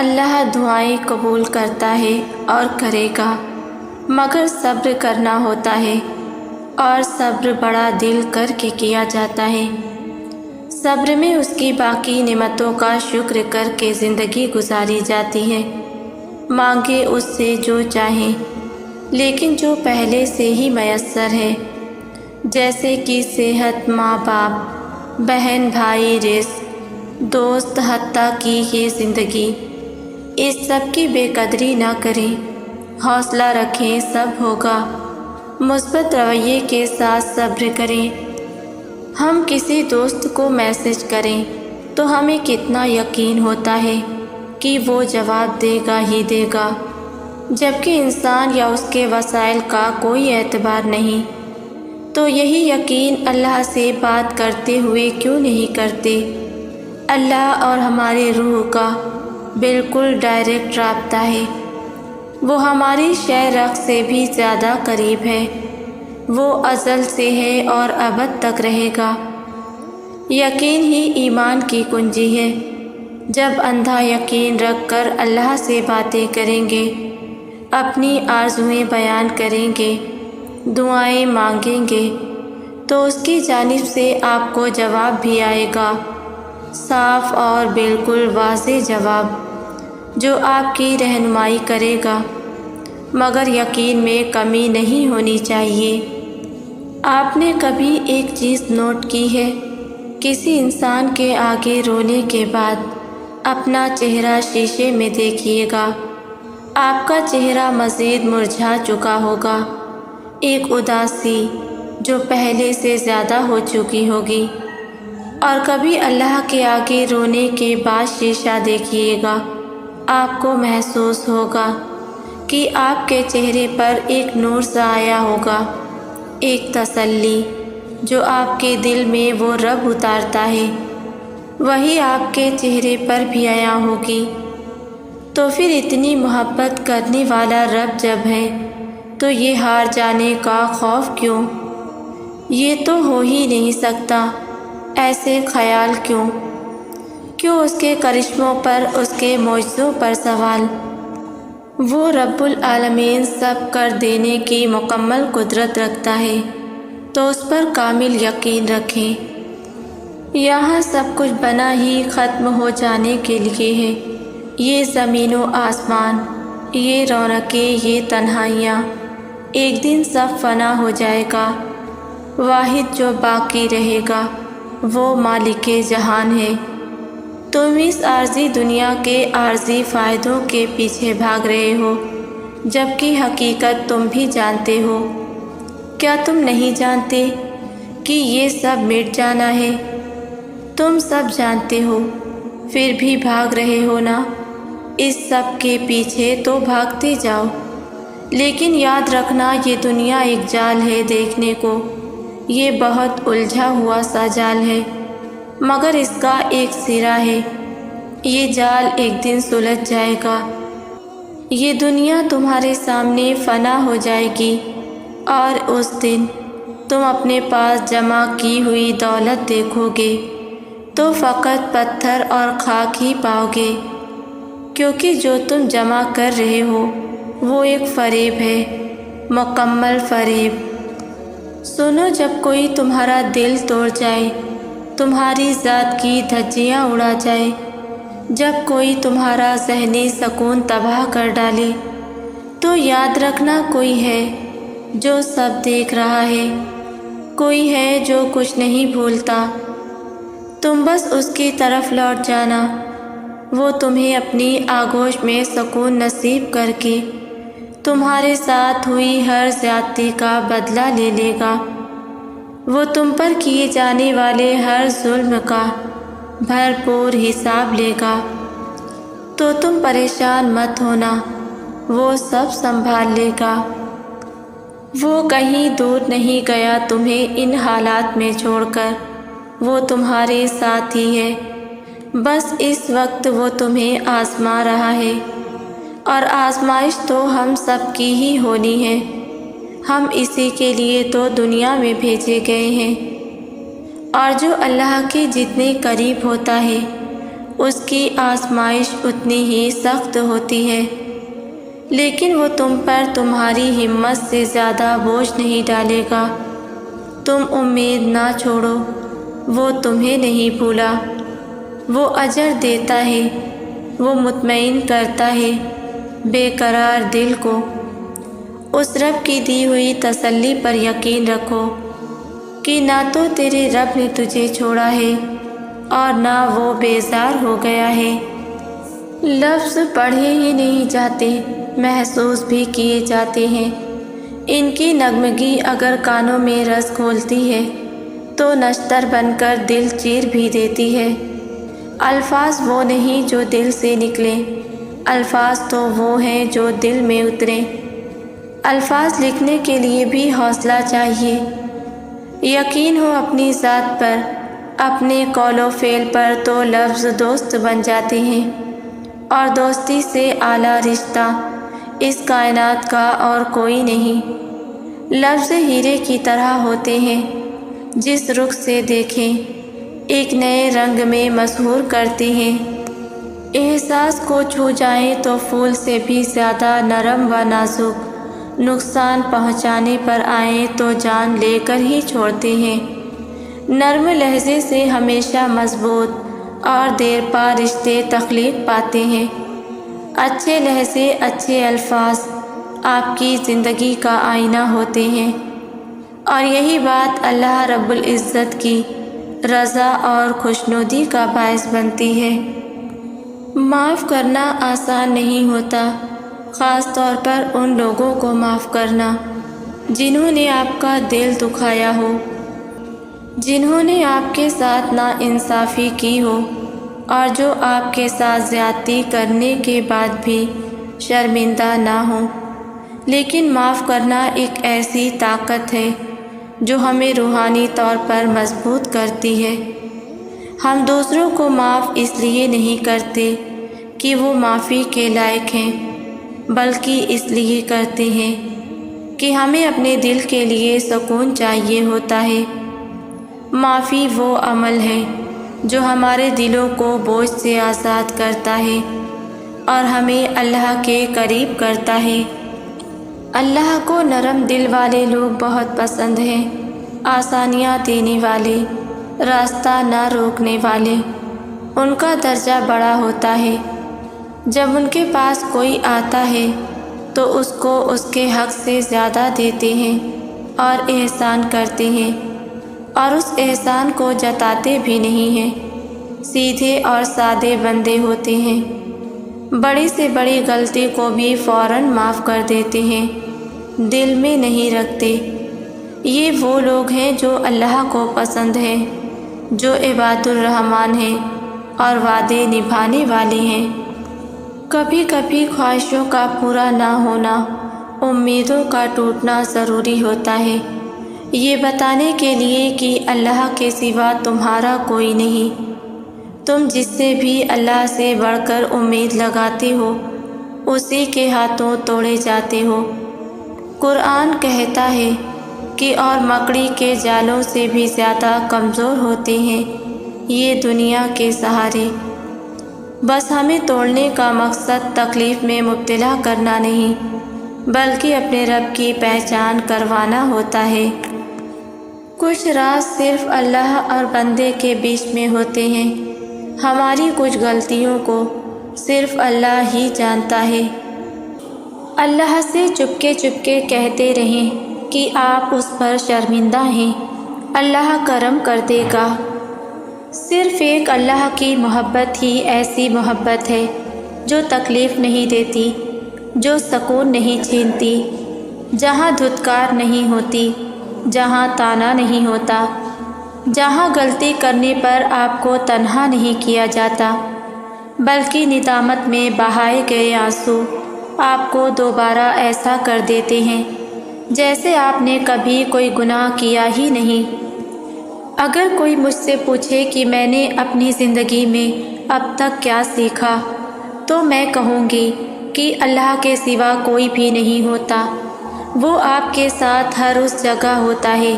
اللہ دعائیں قبول کرتا ہے اور کرے گا، مگر صبر کرنا ہوتا ہے، اور صبر بڑا دل کر کے کیا جاتا ہے۔ صبر میں اس کی باقی نعمتوں کا شکر کر کے زندگی گزاری جاتی ہے۔ مانگے اس سے جو چاہیں، لیکن جو پہلے سے ہی میسر ہے، جیسے کہ صحت، ماں باپ، بہن بھائی، رزق، دوست، حتیٰ کی یہ زندگی، اس سب کی بے قدری نہ کریں، حوصلہ رکھیں، سب ہوگا۔ مثبت رویے کے ساتھ صبر کریں۔ ہم کسی دوست کو میسج کریں تو ہمیں کتنا یقین ہوتا ہے کہ وہ جواب دے گا ہی دے گا، جبکہ انسان یا اس کے وسائل کا کوئی اعتبار نہیں۔ تو یہی یقین اللہ سے بات کرتے ہوئے کیوں نہیں کرتے؟ اللہ اور ہمارے روح کا بالکل ڈائریکٹ رابطہ ہے۔ وہ ہماری شہ سے بھی زیادہ قریب ہے۔ وہ ازل سے ہے اور ابد تک رہے گا۔ یقین ہی ایمان کی کنجی ہے۔ جب اندھا یقین رکھ کر اللہ سے باتیں کریں گے، اپنی آرزوئیں بیان کریں گے، دعائیں مانگیں گے، تو اس کی جانب سے آپ کو جواب بھی آئے گا، صاف اور بالکل واضح جواب، جو آپ کی رہنمائی کرے گا۔ مگر یقین میں کمی نہیں ہونی چاہیے۔ آپ نے کبھی ایک چیز نوٹ کی ہے؟ کسی انسان کے آگے رونے کے بعد اپنا چہرہ شیشے میں دیکھیے گا، آپ کا چہرہ مزید مرجھا چکا ہوگا، ایک اداسی جو پہلے سے زیادہ ہو چکی ہوگی۔ اور کبھی اللہ کے آگے رونے کے بعد شیشہ دیکھیے گا، آپ کو محسوس ہوگا کہ آپ کے چہرے پر ایک نور سا آیا ہوگا، ایک تسلی جو آپ کے دل میں وہ رب اتارتا ہے، وہی آپ کے چہرے پر بھی آیا ہوگی۔ تو پھر اتنی محبت کرنے والا رب جب ہے تو یہ ہار جانے کا خوف کیوں؟ یہ تو ہو ہی نہیں سکتا، ایسے خیال کیوں؟ کیوں اس کے کرشموں پر، اس کے معجزوں پر سوال؟ وہ رب العالمین سب کر دینے کی مکمل قدرت رکھتا ہے، تو اس پر کامل یقین رکھیں۔ یہاں سب کچھ بنا ہی ختم ہو جانے کے لیے ہے۔ یہ زمین و آسمان، یہ رونقیں، یہ تنہائیاں، ایک دن سب فنا ہو جائے گا۔ واحد جو باقی رہے گا وہ مالک جہان ہے۔ تم اس عارضی دنیا کے عارضی فائدوں کے پیچھے بھاگ رہے ہو، جبکہ حقیقت تم بھی جانتے ہو۔ کیا تم نہیں جانتے کہ یہ سب مٹ جانا ہے؟ تم سب جانتے ہو، پھر بھی بھاگ رہے ہو نا۔ اس سب کے پیچھے تو بھاگتے جاؤ، لیکن یاد رکھنا یہ دنیا ایک جال ہے دیکھنے کو، یہ بہت الجھا ہوا سا جال ہے، مگر اس کا ایک سرا ہے۔ یہ جال ایک دن سلجھ جائے گا، یہ دنیا تمہارے سامنے فنا ہو جائے گی، اور اس دن تم اپنے پاس جمع کی ہوئی دولت دیکھو گے تو فقط پتھر اور خاک ہی پاؤ گے، کیونکہ جو تم جمع کر رہے ہو وہ ایک فریب ہے، مکمل فریب۔ سنو، جب کوئی تمہارا دل توڑ جائے، تمہاری ذات کی دھجیاں اڑا جائے، جب کوئی تمہارا ذہنی سکون تباہ کر ڈالے، تو یاد رکھنا کوئی ہے جو سب دیکھ رہا ہے، کوئی ہے جو کچھ نہیں بھولتا۔ تم بس اس کی طرف لوٹ جانا، وہ تمہیں اپنی آغوش میں سکون نصیب کر کے تمہارے ساتھ ہوئی ہر زیادتی کا بدلہ لے لے گا، وہ تم پر کیے جانے والے ہر ظلم کا بھرپور حساب لے گا۔ تو تم پریشان مت ہونا، وہ سب سنبھال لے گا۔ وہ کہیں دور نہیں گیا تمہیں ان حالات میں چھوڑ کر، وہ تمہارے ساتھ ہی ہے، بس اس وقت وہ تمہیں آزما رہا ہے، اور آزمائش تو ہم سب کی ہی ہونی ہے۔ ہم اسی کے لیے تو دنیا میں بھیجے گئے ہیں، اور جو اللہ کے جتنے قریب ہوتا ہے اس کی آزمائش اتنی ہی سخت ہوتی ہے، لیکن وہ تم پر تمہاری ہمت سے زیادہ بوجھ نہیں ڈالے گا۔ تم امید نہ چھوڑو، وہ تمہیں نہیں بھولا۔ وہ اجر دیتا ہے، وہ مطمئن کرتا ہے بے قرار دل کو۔ اس رب کی دی ہوئی تسلی پر یقین رکھو کہ نہ تو تیرے رب نے تجھے چھوڑا ہے اور نہ وہ بیزار ہو گیا ہے۔ لفظ پڑھے ہی نہیں جاتے، محسوس بھی کیے جاتے ہیں۔ ان کی نغمگی اگر کانوں میں رس گھولتی ہے تو نشتر بن کر دل چیر بھی دیتی ہے۔ الفاظ وہ نہیں جو دل سے نکلیں، الفاظ تو وہ ہیں جو دل میں اتریں۔ الفاظ لکھنے کے لیے بھی حوصلہ چاہیے۔ یقین ہو اپنی ذات پر، اپنے قول و فعل پر تو لفظ دوست بن جاتے ہیں، اور دوستی سے اعلیٰ رشتہ اس کائنات کا اور کوئی نہیں۔ لفظ ہیرے کی طرح ہوتے ہیں، جس رخ سے دیکھیں ایک نئے رنگ میں مسحور کرتے ہیں۔ احساس کو چھو جائیں تو پھول سے بھی زیادہ نرم و نازک، نقصان پہنچانے پر آئیں تو جان لے کر ہی چھوڑتے ہیں۔ نرم لہجے سے ہمیشہ مضبوط اور دیر پا رشتے تخلیق پاتے ہیں۔ اچھے لہجے، اچھے الفاظ آپ کی زندگی کا آئینہ ہوتے ہیں، اور یہی بات اللہ رب العزت کی رضا اور خوشنودی کا باعث بنتی ہے۔ معاف کرنا آسان نہیں ہوتا، خاص طور پر ان لوگوں کو معاف کرنا جنہوں نے آپ کا دل دکھایا ہو، جنہوں نے آپ کے ساتھ ناانصافی کی ہو، اور جو آپ کے ساتھ زیادتی کرنے کے بعد بھی شرمندہ نہ ہوں۔ لیکن معاف کرنا ایک ایسی طاقت ہے جو ہمیں روحانی طور پر مضبوط کرتی ہے۔ ہم دوسروں کو معاف اس لیے نہیں کرتے کہ وہ معافی کے لائق ہیں، بلکہ اس لیے کرتے ہیں کہ ہمیں اپنے دل کے لیے سکون چاہیے ہوتا ہے۔ معافی وہ عمل ہے جو ہمارے دلوں کو بوجھ سے آزاد کرتا ہے اور ہمیں اللہ کے قریب کرتا ہے۔ اللہ کو نرم دل والے لوگ بہت پسند ہیں، آسانیاں دینے والے، راستہ نہ روکنے والے۔ ان کا درجہ بڑا ہوتا ہے۔ جب ان کے پاس کوئی آتا ہے تو اس کو اس کے حق سے زیادہ دیتے ہیں اور احسان کرتے ہیں، اور اس احسان کو جتاتے بھی نہیں ہیں۔ سیدھے اور سادے بندے ہوتے ہیں، بڑی سے بڑی غلطی کو بھی فوراً معاف کر دیتے ہیں، دل میں نہیں رکھتے۔ یہ وہ لوگ ہیں جو اللہ کو پسند ہیں، جو عباد الرحمن ہیں اور وعدے نبھانے والے ہیں۔ کبھی کبھی خواہشوں کا پورا نہ ہونا، امیدوں کا ٹوٹنا ضروری ہوتا ہے، یہ بتانے کے لیے کہ اللہ کے سوا تمہارا کوئی نہیں۔ تم جس سے بھی اللہ سے بڑھ کر امید لگاتے ہو، اسی کے ہاتھوں توڑے جاتے ہو۔ قرآن کہتا ہے کہ اور مکڑی کے جالوں سے بھی زیادہ کمزور ہوتے ہیں یہ دنیا کے سہارے۔ بس ہمیں توڑنے کا مقصد تکلیف میں مبتلا کرنا نہیں، بلکہ اپنے رب کی پہچان کروانا ہوتا ہے۔ کچھ راز صرف اللہ اور بندے کے بیچ میں ہوتے ہیں، ہماری کچھ غلطیوں کو صرف اللہ ہی جانتا ہے۔ اللہ سے چپکے چپکے کہتے رہیں کہ آپ اس پر شرمندہ ہیں، اللہ کرم کر دے گا۔ صرف ایک اللہ کی محبت ہی ایسی محبت ہے جو تکلیف نہیں دیتی، جو سکون نہیں چھینتی، جہاں دھتکار نہیں ہوتی، جہاں تانا نہیں ہوتا، جہاں غلطی کرنے پر آپ کو تنہا نہیں کیا جاتا، بلکہ ندامت میں بہائے گئے آنسو آپ کو دوبارہ ایسا کر دیتے ہیں جیسے آپ نے کبھی کوئی گناہ کیا ہی نہیں۔ اگر کوئی مجھ سے پوچھے کہ میں نے اپنی زندگی میں اب تک کیا سیکھا، تو میں کہوں گی کہ اللہ کے سوا کوئی بھی نہیں ہوتا۔ وہ آپ کے ساتھ ہر اس جگہ ہوتا ہے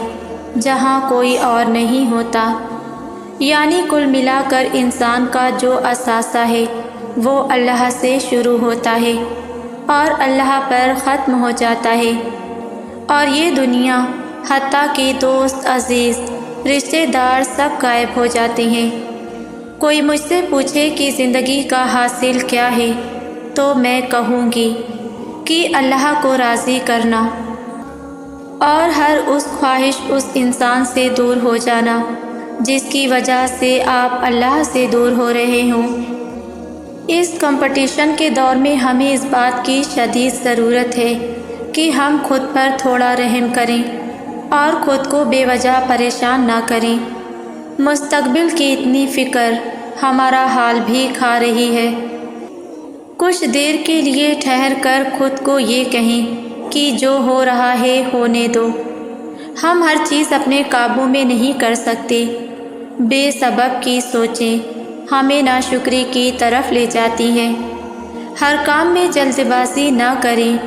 جہاں کوئی اور نہیں ہوتا۔ یعنی کل ملا کر انسان کا جو اثاثہ ہے وہ اللہ سے شروع ہوتا ہے اور اللہ پر ختم ہو جاتا ہے، اور یہ دنیا حتیٰ کہ دوست، عزیز، رشتہ دار سب غائب ہو جاتے ہیں۔ کوئی مجھ سے پوچھے کہ زندگی کا حاصل کیا ہے تو میں کہوں گی کہ اللہ کو راضی کرنا اور ہر اس خواہش اس انسان سے دور ہو جانا جس کی وجہ سے آپ اللہ سے دور ہو رہے ہوں۔ اس کمپٹیشن کے دور میں ہمیں اس بات کی شدید ضرورت ہے کہ ہم خود پر تھوڑا رحم کریں اور خود کو بے وجہ پریشان نہ کریں۔ مستقبل کی اتنی فکر ہمارا حال بھی کھا رہی ہے۔ کچھ دیر کے لیے ٹھہر کر خود کو یہ کہیں کہ جو ہو رہا ہے ہونے دو۔ ہم ہر چیز اپنے قابو میں نہیں کر سکتے۔ بے سبب کی سوچیں ہمیں ناشکری کی طرف لے جاتی ہیں۔ ہر کام میں جلد بازی نہ کریں،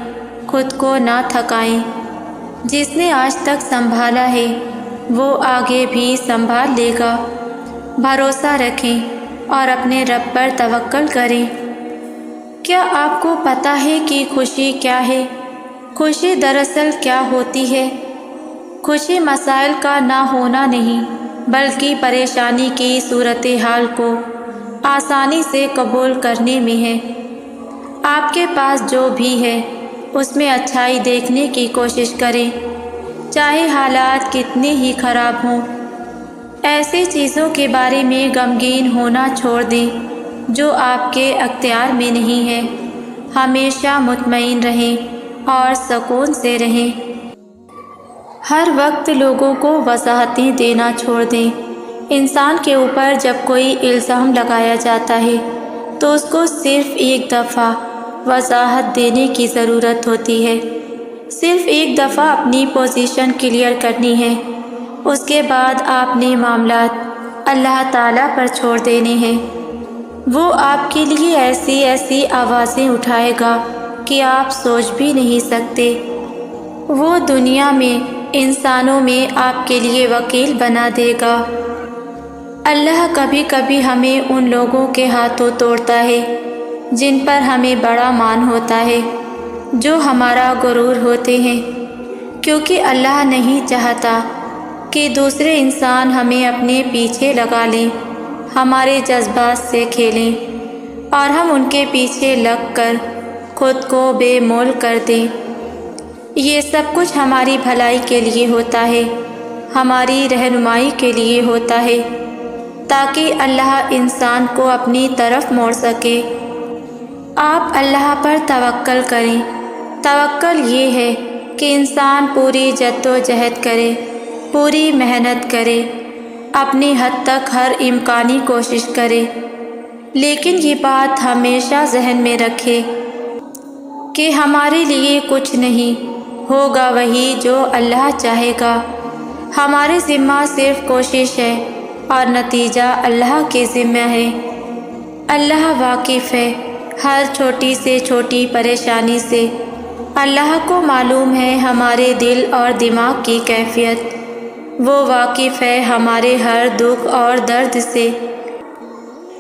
خود کو نہ تھکائیں۔ جس نے آج تک سنبھالا ہے وہ آگے بھی سنبھال لے گا۔ بھروسہ رکھیں اور اپنے رب پر توکل کریں۔ کیا آپ کو پتہ ہے کہ خوشی کیا ہے؟ خوشی دراصل کیا ہوتی ہے؟ خوشی مسائل کا نہ ہونا نہیں بلکہ پریشانی کی صورتحال کو آسانی سے قبول کرنے میں ہے۔ آپ کے پاس جو بھی ہے اس میں اچھائی دیکھنے کی کوشش کریں، چاہے حالات کتنے ہی خراب ہوں۔ ایسی چیزوں کے بارے میں غمگین ہونا چھوڑ دیں جو آپ کے اختیار میں نہیں ہے۔ ہمیشہ مطمئن رہیں اور سکون سے رہیں۔ ہر وقت لوگوں کو وضاحتیں دینا چھوڑ دیں۔ انسان کے اوپر جب کوئی الزام لگایا جاتا ہے تو اس کو صرف ایک دفعہ وضاحت دینے کی ضرورت ہوتی ہے۔ صرف ایک دفعہ اپنی پوزیشن کلیئر کرنی ہے۔ اس کے بعد آپ نے معاملات اللہ تعالیٰ پر چھوڑ دینے ہیں۔ وہ آپ کے لیے ایسی آوازیں اٹھائے گا کہ آپ سوچ بھی نہیں سکتے۔ وہ دنیا میں، انسانوں میں آپ کے لیے وکیل بنا دے گا۔ اللہ کبھی کبھی ہمیں ان لوگوں کے ہاتھوں توڑتا ہے جن پر ہمیں بڑا مان ہوتا ہے، جو ہمارا غرور ہوتے ہیں، کیونکہ اللہ نہیں چاہتا کہ دوسرے انسان ہمیں اپنے پیچھے لگا لیں، ہمارے جذبات سے کھیلیں اور ہم ان کے پیچھے لگ کر خود کو بے مول کر دیں۔ یہ سب کچھ ہماری بھلائی کے لیے ہوتا ہے، ہماری رہنمائی کے لیے ہوتا ہے، تاکہ اللہ انسان کو اپنی طرف موڑ سکے۔ آپ اللہ پر توکل کریں۔ توکل یہ ہے کہ انسان پوری جد و جہد کرے، پوری محنت کرے، اپنی حد تک ہر امکانی کوشش کرے، لیکن یہ بات ہمیشہ ذہن میں رکھے کہ ہمارے لیے کچھ نہیں، ہوگا وہی جو اللہ چاہے گا۔ ہمارے ذمہ صرف کوشش ہے اور نتیجہ اللہ کے ذمہ ہے۔ اللہ واقف ہے ہر چھوٹی سے چھوٹی پریشانی سے۔ اللہ کو معلوم ہے ہمارے دل اور دماغ کی کیفیت۔ وہ واقف ہے ہمارے ہر دکھ اور درد سے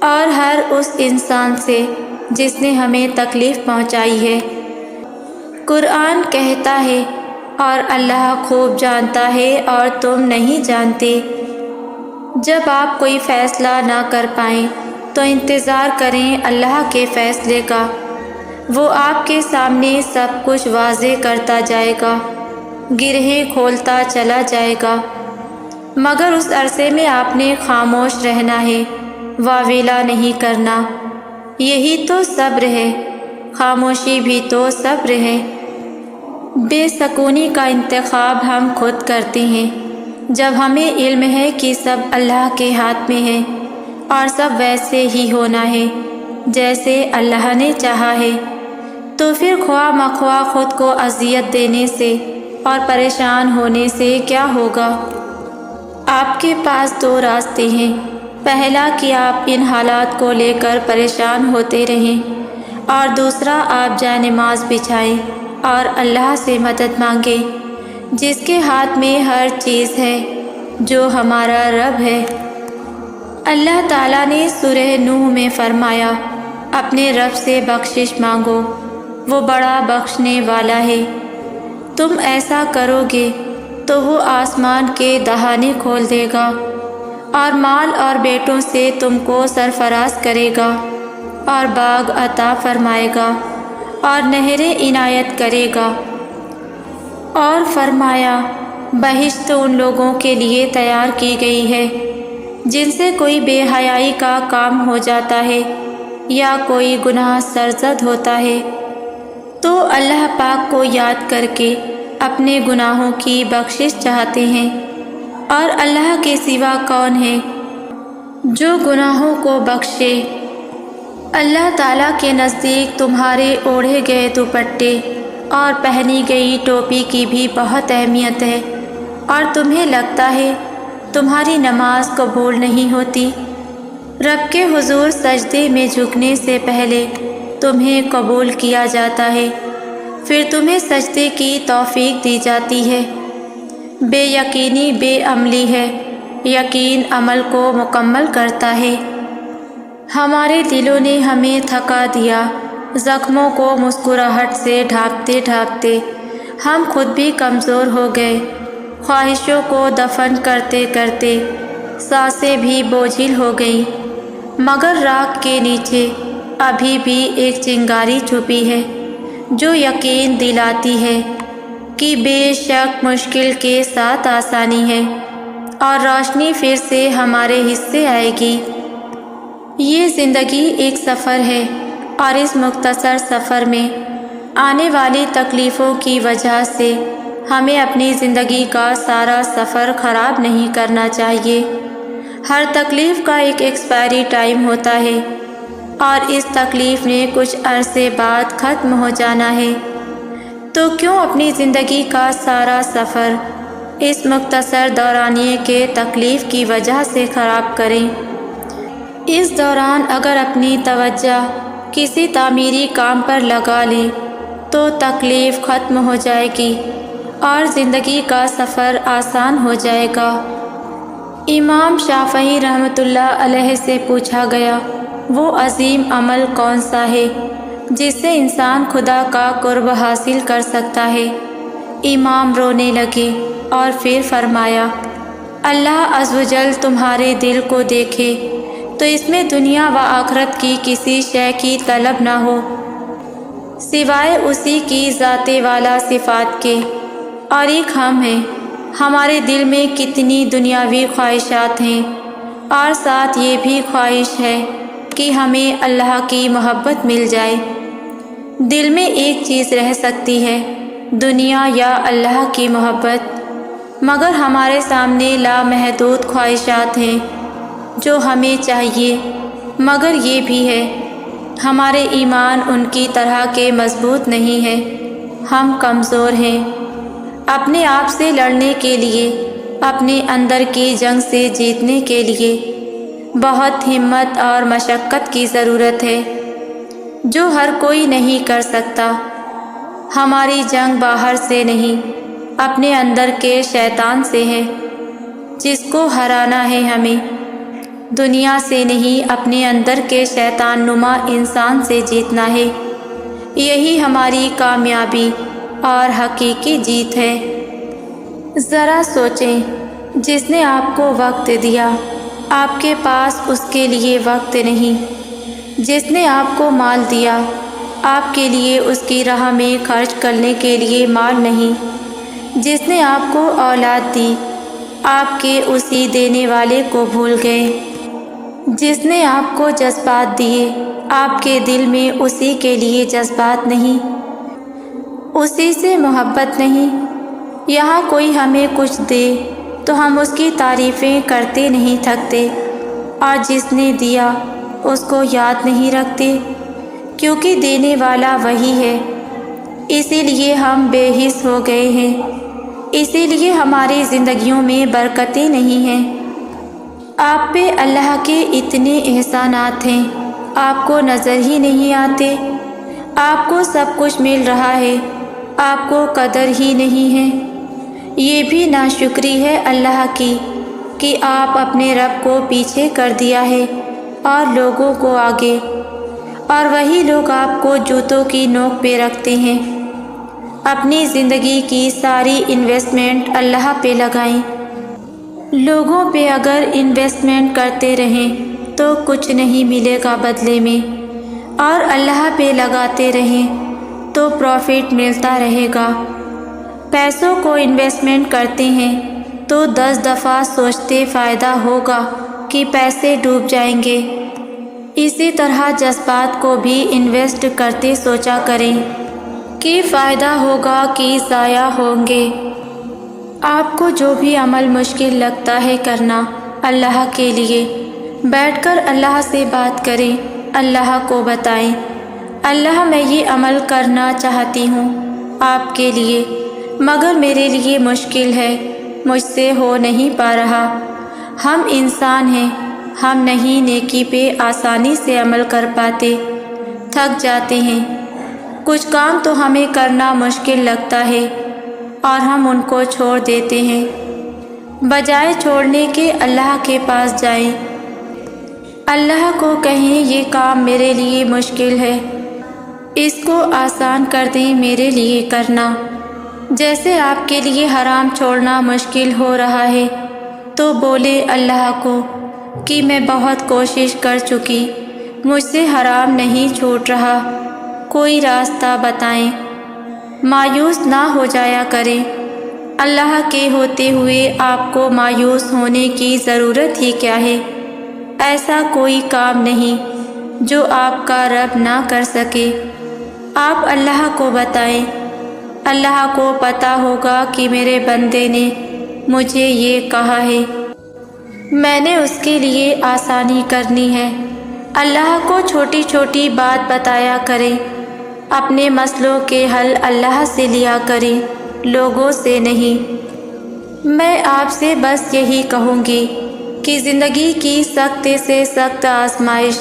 اور ہر اس انسان سے جس نے ہمیں تکلیف پہنچائی ہے۔ قرآن کہتا ہے اور اللہ خوب جانتا ہے اور تم نہیں جانتے۔ جب آپ کوئی فیصلہ نہ کر پائیں تو انتظار کریں اللہ کے فیصلے کا۔ وہ آپ کے سامنے سب کچھ واضح کرتا جائے گا، گرہیں کھولتا چلا جائے گا، مگر اس عرصے میں آپ نے خاموش رہنا ہے، واویلا نہیں کرنا۔ یہی تو صبر ہے، خاموشی بھی تو صبر ہے۔ بے سکونی کا انتخاب ہم خود کرتے ہیں۔ جب ہمیں علم ہے کہ سب اللہ کے ہاتھ میں ہے اور سب ویسے ہی ہونا ہے جیسے اللہ نے چاہا ہے، تو پھر خواہ مخواہ خود کو اذیت دینے سے اور پریشان ہونے سے کیا ہوگا؟ آپ کے پاس دو راستے ہیں۔ پہلا کہ آپ ان حالات کو لے کر پریشان ہوتے رہیں، اور دوسرا آپ جائے نماز بچھائیں اور اللہ سے مدد مانگیں، جس کے ہاتھ میں ہر چیز ہے، جو ہمارا رب ہے۔ اللہ تعالیٰ نے سورہ نوح میں فرمایا، اپنے رب سے بخشش مانگو، وہ بڑا بخشنے والا ہے۔ تم ایسا کرو گے تو وہ آسمان کے دہانے کھول دے گا اور مال اور بیٹوں سے تم کو سرفراز کرے گا اور باغ عطا فرمائے گا اور نہریں عنایت کرے گا۔ اور فرمایا، بہشت ان لوگوں کے لیے تیار کی گئی ہے جن سے کوئی بے حیائی کا کام ہو جاتا ہے یا کوئی گناہ سرزد ہوتا ہے تو اللہ پاک کو یاد کر کے اپنے گناہوں کی بخشش چاہتے ہیں۔ اور اللہ کے سوا کون ہے جو گناہوں کو بخشے؟ اللہ تعالیٰ کے نزدیک تمہارے اوڑھے گئے دوپٹے اور پہنی گئی ٹوپی کی بھی بہت اہمیت ہے، اور تمہیں لگتا ہے تمہاری نماز قبول نہیں ہوتی۔ رب کے حضور سجدے میں جھکنے سے پہلے تمہیں قبول کیا جاتا ہے، پھر تمہیں سجدے کی توفیق دی جاتی ہے۔ بے یقینی بے عملی ہے، یقین عمل کو مکمل کرتا ہے۔ ہمارے دلوں نے ہمیں تھکا دیا، زخموں کو مسکراہٹ سے ڈھانپتے ڈھانپتے ہم خود بھی کمزور ہو گئے، خواہشوں کو دفن کرتے کرتے سانسیں بھی بوجھل ہو گئیں، مگر راکھ کے نیچے ابھی بھی ایک چنگاری چھپی ہے جو یقین دلاتی ہے کہ بے شک مشکل کے ساتھ آسانی ہے اور روشنی پھر سے ہمارے حصے آئے گی۔ یہ زندگی ایک سفر ہے اور اس مختصر سفر میں آنے والی تکلیفوں کی وجہ سے ہمیں اپنی زندگی کا سارا سفر خراب نہیں کرنا چاہیے۔ ہر تکلیف کا ایک ایکسپائری ٹائم ہوتا ہے اور اس تکلیف نے کچھ عرصے بعد ختم ہو جانا ہے، تو کیوں اپنی زندگی کا سارا سفر اس مختصر دورانیے کے تکلیف کی وجہ سے خراب کریں؟ اس دوران اگر اپنی توجہ کسی تعمیری کام پر لگا لیں تو تکلیف ختم ہو جائے گی اور زندگی کا سفر آسان ہو جائے گا۔ امام شافعی رحمۃ اللہ علیہ سے پوچھا گیا، وہ عظیم عمل کون سا ہے جس سے انسان خدا کا قرب حاصل کر سکتا ہے؟ امام رونے لگے اور پھر فرمایا، اللہ عز و جل تمہارے دل کو دیکھے تو اس میں دنیا و آخرت کی کسی شے کی طلب نہ ہو سوائے اسی کی ذات والا صفات کے، اور ایک ہم ہیں، ہمارے دل میں کتنی دنیاوی خواہشات ہیں، اور ساتھ یہ بھی خواہش ہے کہ ہمیں اللہ کی محبت مل جائے۔ دل میں ایک چیز رہ سکتی ہے، دنیا یا اللہ کی محبت، مگر ہمارے سامنے لامحدود خواہشات ہیں جو ہمیں چاہیے، مگر یہ بھی ہے ہمارے ایمان ان کی طرح کے مضبوط نہیں ہیں، ہم کمزور ہیں۔ اپنے آپ سے لڑنے کے لیے، اپنے اندر کی جنگ سے جیتنے کے لیے بہت ہمت اور مشقت کی ضرورت ہے جو ہر کوئی نہیں کر سکتا۔ ہماری جنگ باہر سے نہیں، اپنے اندر کے شیطان سے ہے جس کو ہرانا ہے ہمیں، دنیا سے نہیں اپنے اندر کے شیطان نما انسان سے جیتنا ہے۔ یہی ہماری کامیابی اور حقیقی جیت ہے۔ ذرا سوچیں، جس نے آپ کو وقت دیا آپ کے پاس اس کے لیے وقت نہیں، جس نے آپ کو مال دیا آپ کے لیے اس کی راہ میں خرچ کرنے کے لیے مال نہیں، جس نے آپ کو اولاد دی آپ کے اسی دینے والے کو بھول گئے، جس نے آپ کو جذبات دیے آپ کے دل میں اسی کے لیے جذبات نہیں، اسی سے محبت نہیں۔ یہاں کوئی ہمیں کچھ دے تو ہم اس کی تعریفیں کرتے نہیں تھکتے، اور جس نے دیا اس کو یاد نہیں رکھتے، کیونکہ دینے والا وہی ہے۔ اسی لیے ہم بے حس ہو گئے ہیں، اسی لیے ہماری زندگیوں میں برکتیں نہیں ہیں۔ آپ پہ اللہ کے اتنے احسانات ہیں، آپ کو نظر ہی نہیں آتے۔ آپ کو سب کچھ مل رہا ہے، آپ کو قدر ہی نہیں ہے۔ یہ بھی ناشکری ہے اللہ کی کہ آپ اپنے رب کو پیچھے کر دیا ہے اور لوگوں کو آگے، اور وہی لوگ آپ کو جوتوں کی نوک پہ رکھتے ہیں۔ اپنی زندگی کی ساری انویسٹمنٹ اللہ پہ لگائیں۔ لوگوں پہ اگر انویسٹمنٹ کرتے رہیں تو کچھ نہیں ملے گا بدلے میں، اور اللہ پہ لگاتے رہیں تو پروفٹ ملتا رہے گا۔ پیسوں کو انویسٹمنٹ کرتے ہیں تو 10 دفعہ سوچتے فائدہ ہوگا کہ پیسے ڈوب جائیں گے۔ اسی طرح جذبات کو بھی انویسٹ کرتے سوچا کریں کہ فائدہ ہوگا کہ ضائع ہوں گے۔ آپ کو جو بھی عمل مشکل لگتا ہے کرنا، اللہ کے لیے بیٹھ کر اللہ سے بات کریں، اللہ کو بتائیں، اللہ میں یہ عمل کرنا چاہتی ہوں آپ کے لیے، مگر میرے لیے مشکل ہے، مجھ سے ہو نہیں پا رہا۔ ہم انسان ہیں، ہم نہیں نیکی پہ آسانی سے عمل کر پاتے، تھک جاتے ہیں۔ کچھ کام تو ہمیں کرنا مشکل لگتا ہے اور ہم ان کو چھوڑ دیتے ہیں۔ بجائے چھوڑنے کے اللہ کے پاس جائیں، اللہ کو کہیں یہ کام میرے لیے مشکل ہے، اس کو آسان کر دیں میرے لیے کرنا۔ جیسے آپ کے لیے حرام چھوڑنا مشکل ہو رہا ہے تو بولے اللہ کو کہ میں بہت کوشش کر چکی، مجھ سے حرام نہیں چھوٹ رہا، کوئی راستہ بتائیں۔ مایوس نہ ہو جایا کریں، اللہ کے ہوتے ہوئے آپ کو مایوس ہونے کی ضرورت ہی کیا ہے؟ ایسا کوئی کام نہیں جو آپ کا رب نہ کر سکے۔ آپ اللہ کو بتائیں، اللہ کو پتہ ہوگا کہ میرے بندے نے مجھے یہ کہا ہے، میں نے اس کے لیے آسانی کرنی ہے۔ اللہ کو چھوٹی چھوٹی بات بتایا کریں، اپنے مسئلوں کے حل اللہ سے لیا کریں، لوگوں سے نہیں۔ میں آپ سے بس یہی کہوں گی کہ زندگی کی سخت سے سخت آزمائش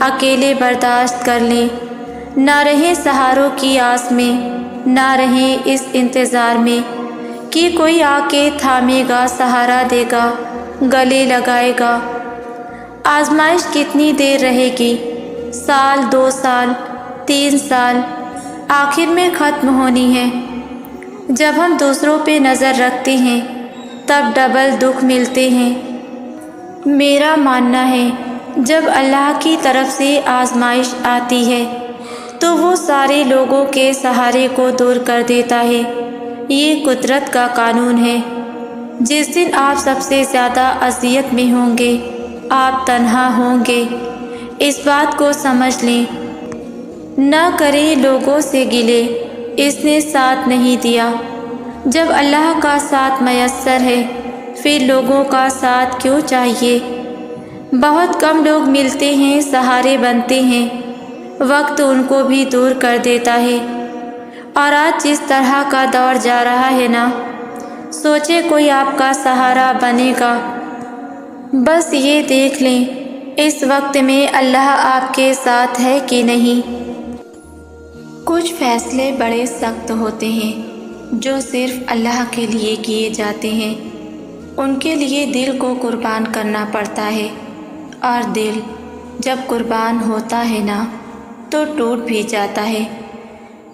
اکیلے برداشت کر لیں، نہ رہیں سہاروں کی آس میں، نہ رہیں اس انتظار میں کہ کوئی آ کے تھامے گا، سہارا دے گا، گلے لگائے گا۔ آزمائش کتنی دیر رہے گی؟ سال، 2 سال، 3 سال، آخر میں ختم ہونی ہے۔ جب ہم دوسروں پہ نظر رکھتے ہیں تب ڈبل دکھ ملتے ہیں۔ میرا ماننا ہے جب اللہ کی طرف سے آزمائش آتی ہے تو وہ سارے لوگوں کے سہارے کو دور کر دیتا ہے، یہ قدرت کا قانون ہے۔ جس دن آپ سب سے زیادہ اذیت میں ہوں گے، آپ تنہا ہوں گے، اس بات کو سمجھ لیں۔ نہ کریں لوگوں سے گلے، اس نے ساتھ نہیں دیا۔ جب اللہ کا ساتھ میسر ہے پھر لوگوں کا ساتھ کیوں چاہیے؟ بہت کم لوگ ملتے ہیں، سہارے بنتے ہیں، وقت ان کو بھی دور کر دیتا ہے۔ اور آج جس طرح کا دور جا رہا ہے نا، سوچے کوئی آپ کا سہارا بنے گا؟ بس یہ دیکھ لیں اس وقت میں اللہ آپ کے ساتھ ہے کہ نہیں۔ کچھ فیصلے بڑے سخت ہوتے ہیں جو صرف اللہ کے لیے کیے جاتے ہیں، ان کے لیے دل کو قربان کرنا پڑتا ہے، اور دل جب قربان ہوتا ہے نا تو ٹوٹ بھی جاتا ہے،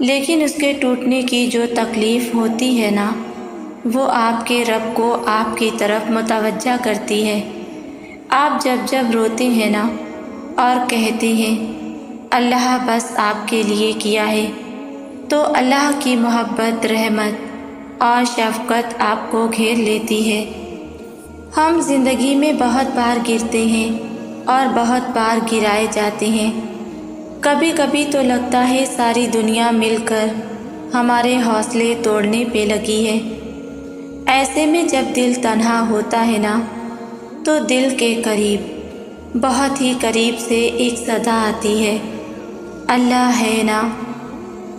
لیکن اس کے ٹوٹنے کی جو تکلیف ہوتی ہے نا وہ آپ کے رب کو آپ کی طرف متوجہ کرتی ہے۔ آپ جب روتے ہیں نا اور کہتے ہیں اللہ بس آپ کے لیے کیا ہے، تو اللہ کی محبت، رحمت اور شفقت آپ کو گھیر لیتی ہے۔ ہم زندگی میں بہت بار گرتے ہیں اور بہت بار گرائے جاتے ہیں۔ کبھی کبھی تو لگتا ہے ساری دنیا مل کر ہمارے حوصلے توڑنے پہ لگی ہے۔ ایسے میں جب دل تنہا ہوتا ہے نا تو دل کے قریب، بہت ہی قریب سے ایک صدا آتی ہے، اللہ ہے نا۔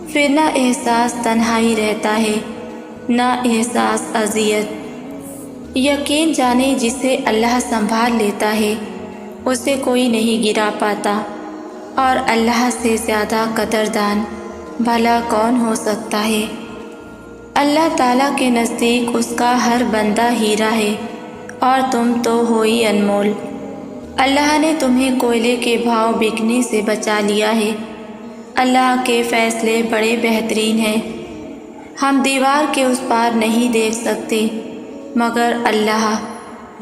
پھر نہ احساس تنہائی رہتا ہے، نہ احساس اذیت۔ یقین جانے جسے اللہ سنبھال لیتا ہے اسے کوئی نہیں گرا پاتا، اور اللہ سے زیادہ قدردان بھلا کون ہو سکتا ہے؟ اللہ تعالیٰ کے نزدیک اس کا ہر بندہ ہیرا ہے اور تم تو ہو ہی انمول۔ اللہ نے تمہیں کوئلے کے بھاؤ بکنے سے بچا لیا ہے۔ اللہ کے فیصلے بڑے بہترین ہیں۔ ہم دیوار کے اس پار نہیں دیکھ سکتے، مگر اللہ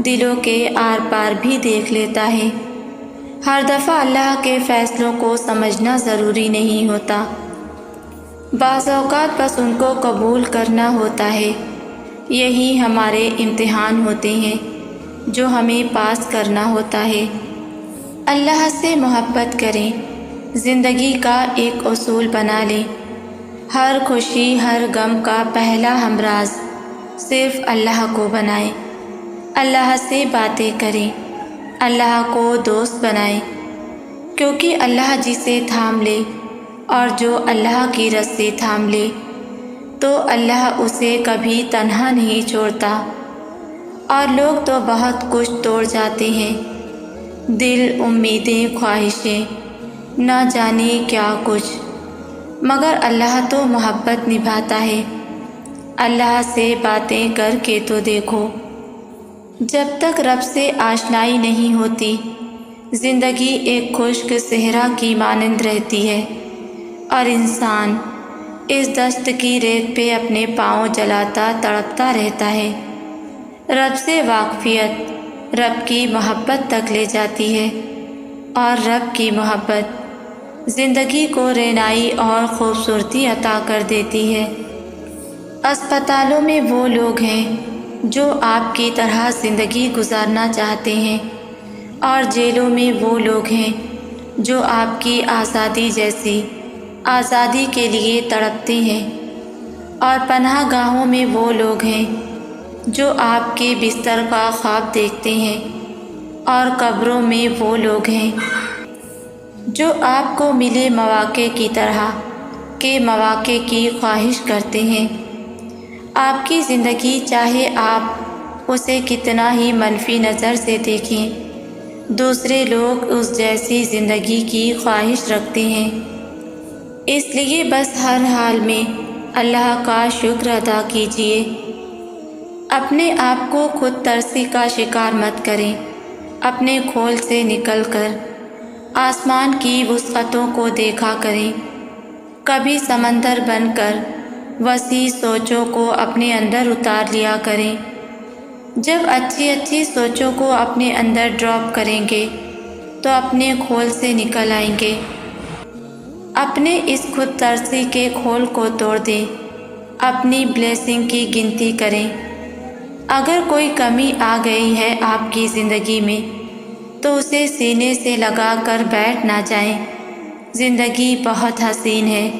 دلوں کے آر پار بھی دیکھ لیتا ہے۔ ہر دفعہ اللہ کے فیصلوں کو سمجھنا ضروری نہیں ہوتا، بعض اوقات بس ان کو قبول کرنا ہوتا ہے۔ یہی ہمارے امتحان ہوتے ہیں جو ہمیں پاس کرنا ہوتا ہے۔ اللہ سے محبت کریں، زندگی کا ایک اصول بنا لیں۔ ہر خوشی ہر غم کا پہلا ہمراز صرف اللہ کو بنائیں۔ اللہ سے باتیں کریں، اللہ کو دوست بنائیں، کیونکہ اللہ جسے تھام لے اور جو اللہ کی رسی تھام لے تو اللہ اسے کبھی تنہا نہیں چھوڑتا۔ اور لوگ تو بہت کچھ توڑ جاتے ہیں، دل، امیدیں، خواہشیں، نہ جانے کیا کچھ، مگر اللہ تو محبت نبھاتا ہے۔ اللہ سے باتیں کر کے تو دیکھو۔ جب تک رب سے آشنائی نہیں ہوتی، زندگی ایک خشک صحرا کی مانند رہتی ہے، اور انسان اس دشت کی ریت پہ اپنے پاؤں جلاتا تڑپتا رہتا ہے۔ رب سے واقفیت رب کی محبت تک لے جاتی ہے، اور رب کی محبت زندگی کو رہنائی اور خوبصورتی عطا کر دیتی ہے۔ اسپتالوں میں وہ لوگ ہیں جو آپ کی طرح زندگی گزارنا چاہتے ہیں، اور جیلوں میں وہ لوگ ہیں جو آپ کی آزادی جیسی آزادی کے لیے تڑپتے ہیں، اور پناہ گاہوں میں وہ لوگ ہیں جو آپ کے بستر کا خواب دیکھتے ہیں، اور قبروں میں وہ لوگ ہیں جو آپ کو ملے مواقع کی طرح کے مواقع کی خواہش کرتے ہیں۔ آپ کی زندگی چاہے آپ اسے کتنا ہی منفی نظر سے دیکھیں، دوسرے لوگ اس جیسی زندگی کی خواہش رکھتے ہیں۔ اس لیے بس ہر حال میں اللہ کا شکر ادا کیجیے۔ اپنے آپ کو خود ترسی کا شکار مت کریں۔ اپنے کھول سے نکل کر آسمان کی وسعتوں کو دیکھا کریں۔ کبھی سمندر بن کر وسیع سوچوں کو اپنے اندر اتار لیا کریں۔ جب اچھی اچھی سوچوں کو اپنے اندر ڈراپ کریں گے تو اپنے کھول سے نکل آئیں گے۔ اپنے اس خود ترسی کے کھول کو توڑ دیں، اپنی بلیسنگ کی گنتی کریں۔ اگر کوئی کمی آ گئی ہے آپ کی زندگی میں تو اسے سینے سے لگا کر بیٹھ نہ جائیں۔ زندگی بہت حسین ہے،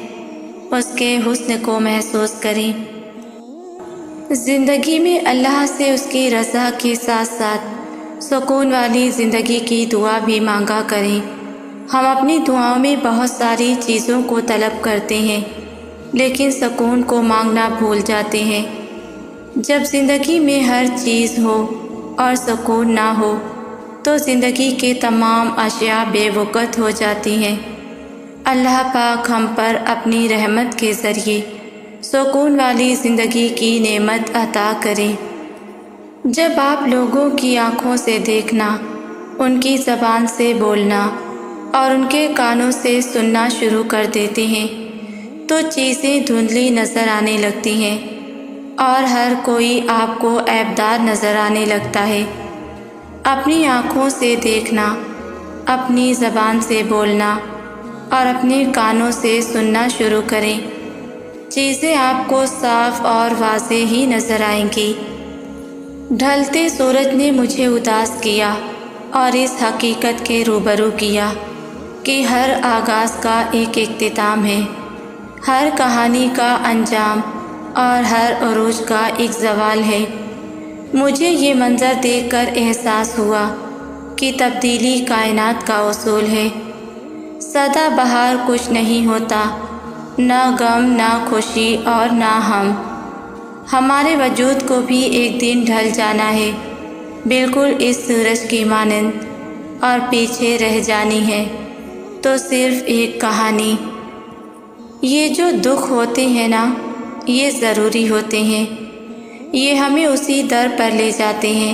اس کے حسن کو محسوس کریں۔ زندگی میں اللہ سے اس کی رضا کے ساتھ ساتھ سکون والی زندگی کی دعا بھی مانگا کریں۔ ہم اپنی دعاؤں میں بہت ساری چیزوں کو طلب کرتے ہیں، لیکن سکون کو مانگنا بھول جاتے ہیں۔ جب زندگی میں ہر چیز ہو اور سکون نہ ہو تو زندگی کے تمام اشیاء بے وقت ہو جاتی ہیں۔ اللہ پاک ہم پر اپنی رحمت کے ذریعے سکون والی زندگی کی نعمت عطا کرے۔ جب آپ لوگوں کی آنکھوں سے دیکھنا، ان کی زبان سے بولنا اور ان کے کانوں سے سننا شروع کر دیتے ہیں تو چیزیں دھندلی نظر آنے لگتی ہیں، اور ہر کوئی آپ کو عیبدار نظر آنے لگتا ہے۔ اپنی آنکھوں سے دیکھنا، اپنی زبان سے بولنا اور اپنے کانوں سے سننا شروع کریں، چیزیں آپ کو صاف اور واضح ہی نظر آئیں گی۔ ڈھلتے سورج نے مجھے اداس کیا اور اس حقیقت کے روبرو کیا کہ ہر آغاز کا ایک اختتام ہے، ہر کہانی کا انجام اور ہر عروج کا ایک زوال ہے۔ مجھے یہ منظر دیکھ کر احساس ہوا کہ تبدیلی کائنات کا اصول ہے۔ سدا بہار کچھ نہیں ہوتا، نہ غم نہ خوشی اور نہ ہمارے وجود کو بھی ایک دن ڈھل جانا ہے، بالکل اس سورج کی مانند، اور پیچھے رہ جانی ہے تو صرف ایک کہانی۔ یہ جو دکھ ہوتے ہیں نا، یہ ضروری ہوتے ہیں، یہ ہمیں اسی در پر لے جاتے ہیں